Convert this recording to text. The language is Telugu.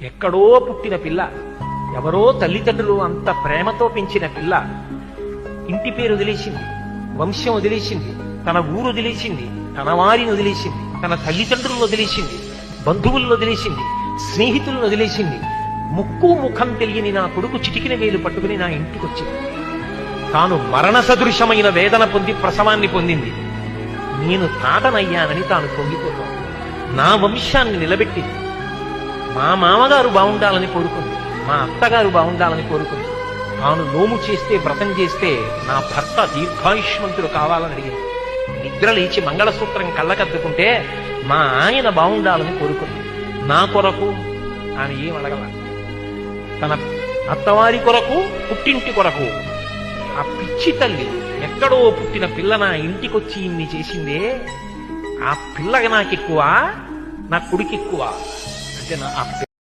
ఎక్కడో పుట్టిన పిల్ల, ఎవరో తల్లిదండ్రులు అంత ప్రేమతో పెంచిన పిల్ల ఇంటి పేరు వదిలేసింది, వంశం వదిలేసింది, తన ఊరు వదిలేసింది, తన వారిని వదిలేసింది, తన తల్లిదండ్రులను వదిలేసింది, బంధువులను వదిలేసింది, స్నేహితులను వదిలేసింది. ముక్కు ముఖం తెలియని నా కొడుకు చిటికిన వేలు పట్టుకుని నా ఇంటికి వచ్చింది. తాను మరణ సదృశమైన వేదన పొంది ప్రసవాన్ని పొందింది. నేను తాతనయ్యానని తాను పొంగిపోతాను. నా వంశాన్ని నిలబెట్టింది. మా మామగారు బాగుండాలని కోరుకుంది, మా అత్తగారు బాగుండాలని కోరుకుంది. తాను నోము చేస్తే, వ్రతం చేస్తే నా భర్త దీర్ఘాయుష్మంతుడు కావాలని అడిగింది. నిద్ర లేచి మంగళసూత్రం కళ్ళకద్దుకుంటే మా ఆయన బాగుండాలని కోరుకుంది. నా కొరకు ఆమె ఏం అడగల. తన అత్తవారి కొరకు, పుట్టింటి కొరకు. ఆ పిచ్చి తల్లి ఎక్కడో పుట్టిన పిల్ల నా ఇంటికొచ్చి ఇన్ని చేసిందే, ఆ పిల్లగా నాకెక్కువ, నా కొడుకు ఎక్కువ అంటే